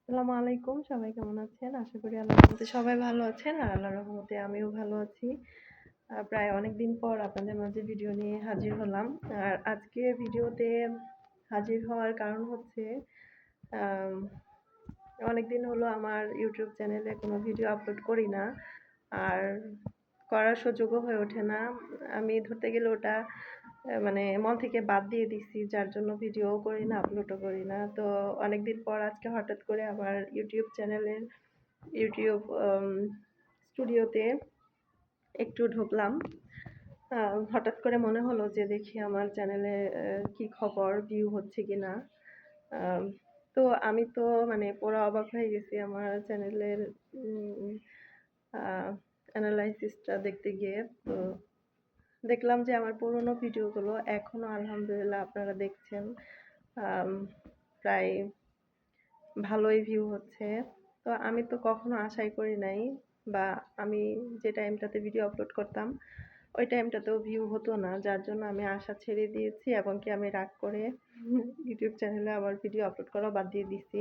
আসসালামু আলাইকুম। সবাই কেমন আছেন? আশা করি আল্লাহর রহমতে সবাই ভালো আছেন। আর আল্লাহর রহমতে আমিও ভালো আছি। প্রায় অনেকদিন পর আপনাদের মাঝে ভিডিও নিয়ে হাজির হলাম। আর আজকে ভিডিওতে হাজির হওয়ার কারণ হচ্ছে আম অনেকদিন হলো আমার YouTube চ্যানেলে কোনো ভিডিও আপলোড করি না। আর করার সুযোগও হয়ে ওঠে না। আমি ধরতে গেলে ওটা মানে মন থেকে বাদ দিয়ে দিছি, যার জন্য ভিডিওও করি না, আপলোডও করি না। তো অনেকদিন পর আজকে হঠাৎ করে আমার YouTube চ্যানেলের YouTube স্টুডিওতে একটু ঢুকলাম। হঠাৎ করে মনে হলো যে দেখি আমার চ্যানেলে কি খবর, ভিউ হচ্ছে কিনা। আম তো আমি তো মানে পুরা অবাক হয়ে গেছি আমার চ্যানেলের উম আ অ্যানালাইসিসটা দেখতে গিয়ে। তো দেখলাম যে আমার পুরোনো ভিডিওগুলো এখনো আলহামদুলিল্লাহ আপনারা দেখছেন। আম প্রায় ভালোই ভিউ হচ্ছে। তো আমি তো কখনো আশাই করি নাই, বা আমি যে টাইমটাতে ভিডিও আপলোড করতাম ওই টাইমটাতেও ভিউ হতো না, যার জন্য আমি আশা ছেড়ে দিয়েছি এবং কি আমি রাগ করে ইউটিউব চ্যানেলে আবার ভিডিও আপলোড করা বাদ দিয়ে দিছি।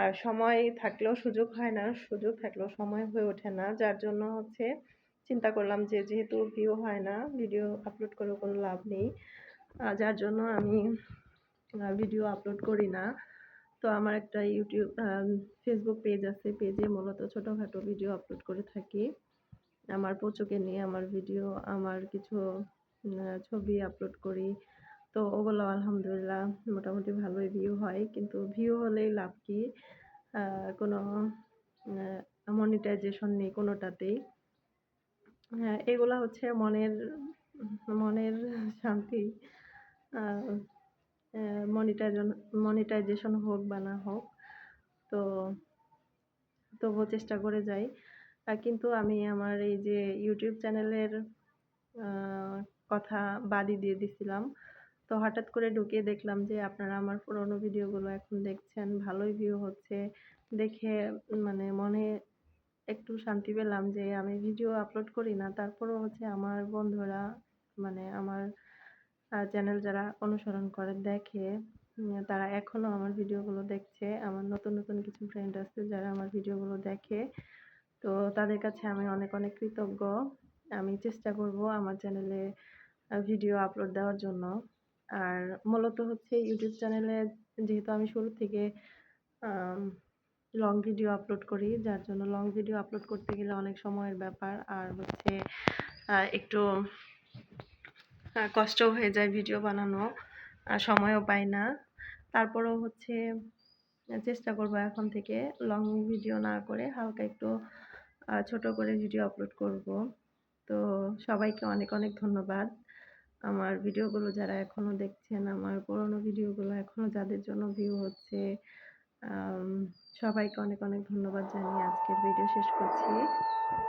আর সময় থাকলেও সুযোগ হয় না, সুযোগ থাকলেও সময় হয়ে ওঠে না, যার জন্য হচ্ছে চিন্তা করলাম যে যেহেতু ভিউ হয় না, ভিডিও আপলোড করে কোনো লাভ নেই। যার জন্য আমি ভিডিও আপলোড করি না। তো আমার একটা ইউটিউব ফেসবুক পেজ আছে, পেজে মূলত ছোটখাটো ভিডিও আপলোড করে থাকি। আমার পশুকে নিয়ে আমার ভিডিও, আমার কিছু ছবি আপলোড করি। তো ওগুলো আলহামদুলিল্লাহ মোটামুটি ভালোই ভিউ হয়। কিন্তু ভিউ হলেই লাভ কি? কোনো মনিটাইজেশন নেই কোনোটাতেই। হ্যাঁ, এগুলা হচ্ছে মনের মনের শান্তি। আ মনিটাইজেশন হোক বা না হোক, তো তবুও চেষ্টা করে যাই। কিন্তু আমি আমার এই যে ইউটিউব চ্যানেলের আ কথা বাদই দিয়ে দিছিলাম। তো হঠাৎ করে ঢুকে দেখলাম যে আপনারা আমার পুরোনো ভিডিওগুলো এখন দেখছেন, ভালোই ভিউ হচ্ছে। দেখে মানে মনে একটু শান্তি পেলাম যে আমি ভিডিও আপলোড করি না, তারপরেও হচ্ছে আমার বন্ধুরা, মানে আমার চ্যানেল যারা অনুসরণ করে দেখে, তারা এখনো আমার ভিডিওগুলো দেখছে। আমার নতুন, নতুন কিছু ফ্রেন্ড আছে যারা আমার ভিডিওগুলো দেখে। তো তাদের কাছে আমি অনেক, অনেক কৃতজ্ঞ। আমি চেষ্টা করব আমার চ্যানেলে ভিডিও আপলোড দেওয়ার জন্য। আর মূলত হচ্ছে ইউটিউব চ্যানেলে যেহেতু আমি শুরু থেকে আম লং ভিডিও আপলোড করি, যার জন্য লং ভিডিও আপলোড করতে গেলে অনেক সময়ের ব্যাপার। আর হচ্ছে একটু কষ্টও হয়ে যায় ভিডিও বানানো, সময়ও পাই না। তারপরেও হচ্ছে চেষ্টা করব এখন থেকে লং ভিডিও না করে হালকা একটু ছোট করে ভিডিও আপলোড করব। তো সবাইকে অনেক, অনেক ধন্যবাদ। আমার ভিডিওগুলো যারা এখনো দেখছেন, আমার পুরোনো ভিডিওগুলো এখনো যাদের জন্য ভিউ হচ্ছে, আম সবাইকে অনেক, অনেক ধন্যবাদ জানিয়ে আজকের ভিডিও শেষ করছি।